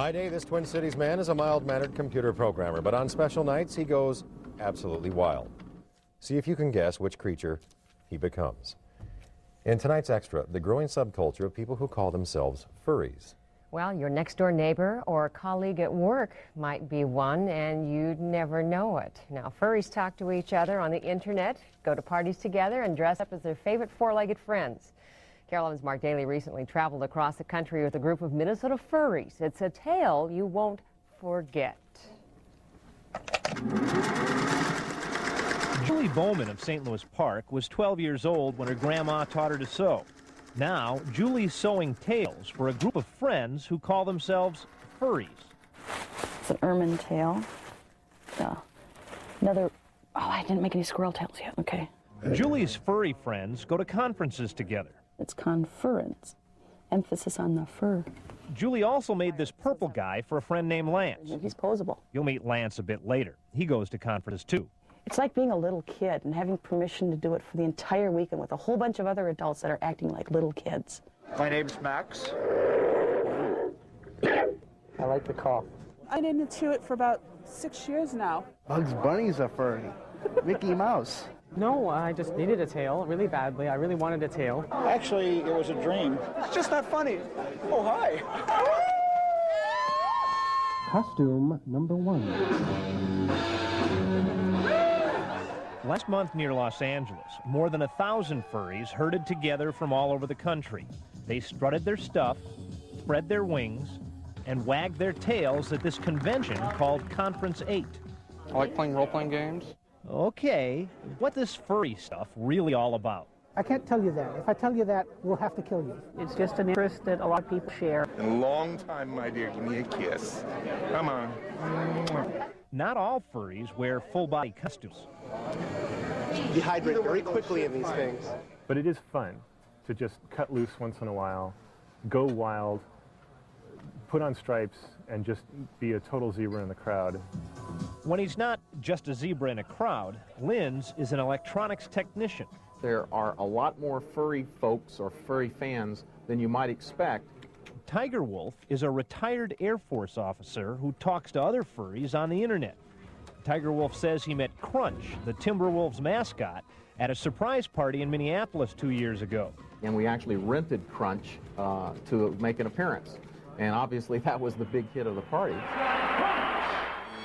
By day, this Twin Cities man is a mild-mannered computer programmer, but on special nights, he goes absolutely wild. See if you can guess which creature he becomes. In tonight's Extra, the growing subculture of people who call themselves furries. Well, your next-door neighbor or colleague at work might be one, and you'd never know it. Now, furries talk to each other on the internet, go to parties together, and dress up as their favorite four-legged friends. Carolyn's Mark Daly recently traveled across the country with a group of Minnesota furries. It's a tale you won't forget. Julie Bowman of St. Louis Park was 12 years old when her grandma taught her to sew. Now, Julie's sewing tails for a group of friends who call themselves furries. It's an ermine tail. Another, I didn't make any squirrel tails yet, okay. Julie's furry friends go to conferences together. It's Confurence, emphasis on the fur. Julie also made this purple guy for a friend named Lance. He's posable. You'll meet Lance a bit later. He goes to conferences too. It's like being a little kid and having permission to do it for the entire weekend with a whole bunch of other adults that are acting like little kids. My name's Max. I like the cough. I didn't chew it for about 6 years now. Bugs Bunny's a furry. Mickey Mouse. No, I just needed a tail really badly. I really wanted a tail. Actually, it was a dream. It's just not funny. Oh, hi. Costume number 1. Last month near Los Angeles, more than 1,000 furries herded together from all over the country. They strutted their stuff, spread their wings, and wagged their tails at this convention called Conference 8. I like playing role-playing games. Okay, what this furry stuff really all about? I can't tell you that. If I tell you that, we'll have to kill you. It's just an interest that a lot of people share. In a long time, my dear, give me a kiss. Come on. Not all furries wear full-body costumes. Dehydrate very quickly in these things. But it is fun to just cut loose once in a while, go wild, put on stripes, and just be a total zebra in the crowd. When he's not just a zebra in a crowd, Linz is an electronics technician. There are a lot more furry folks or furry fans than you might expect. Tiger Wolf is a retired Air Force officer who talks to other furries on the internet. Tiger Wolf says he met Crunch, the Timberwolves mascot, at a surprise party in Minneapolis 2 years ago. And we actually rented Crunch to make an appearance. And obviously that was the big hit of the party.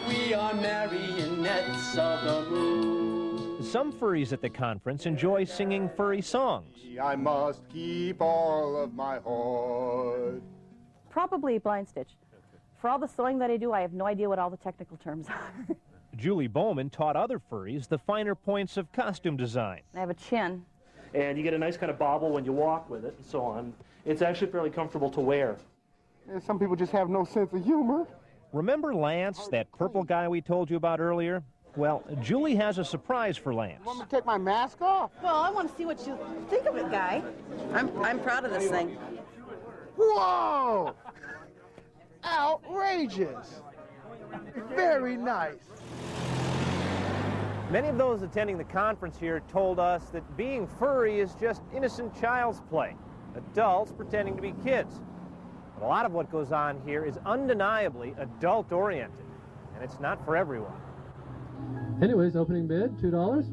We are marionettes of the moon. Some furries at the conference enjoy singing furry songs. I must keep all of my heart. Probably blind stitch. For all the sewing that I do, I have no idea what all the technical terms are. Julie Bowman taught other furries the finer points of costume design. I have a chin. And you get a nice kind of bobble when you walk with it and so on. It's actually fairly comfortable to wear. And some people just have no sense of humor. Remember Lance, that purple guy we told you about earlier? Well, Julie has a surprise for Lance. Want me to take my mask off? Well, I want to see what you think of it, Guy. I'm proud of this thing. Whoa! Outrageous! Very nice. Many of those attending the conference here told us that being furry is just innocent child's play, adults pretending to be kids. But a lot of what goes on here is undeniably adult-oriented, and it's not for everyone. Anyways, opening bid, $2.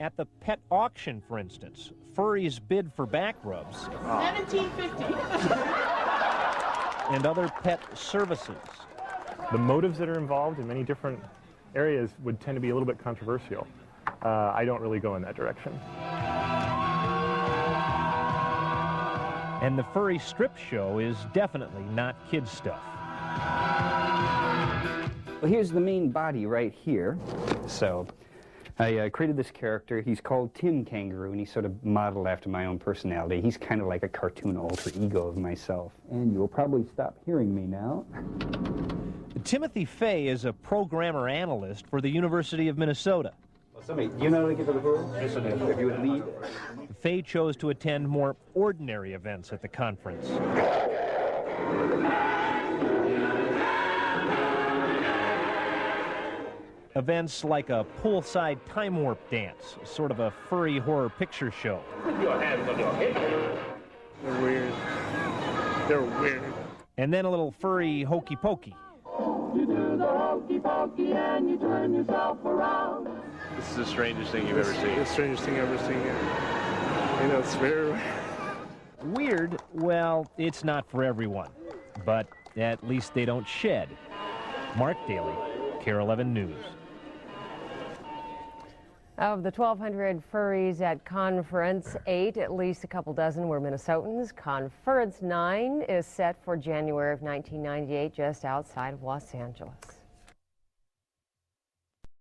At the pet auction, for instance, furries bid for back rubs. $17.50. And other pet services. The motives that are involved in many different areas would tend to be a little bit controversial. I don't really go in that direction. And the furry strip show is definitely not kids stuff. Well, here's the main body right here. So I created this character. He's called Tim Kangaroo, and he's sort of modeled after my own personality. He's kind of like a cartoon alter ego of myself. And you'll probably stop hearing me now. Timothy Fay is a programmer analyst for the University of Minnesota. Do you know how to get to the pool? Yes, I do. If you would lead. Fay chose to attend more ordinary events at the conference. Events like a poolside time warp dance, sort of a furry horror picture show. Put your hands on your head. They're weird. They're weird. And then a little furry hokey pokey. You do the hokey pokey and you turn yourself around. This is the strangest thing you've ever seen. The strangest thing I've ever seen, yeah. You know, it's very... Weird, well, it's not for everyone. But at least they don't shed. Mark Daly, Kare 11 News. Of the 1,200 furries at Confurence, 8, at least a couple dozen, were Minnesotans. Confurence 9 is set for January of 1998, just outside of Los Angeles.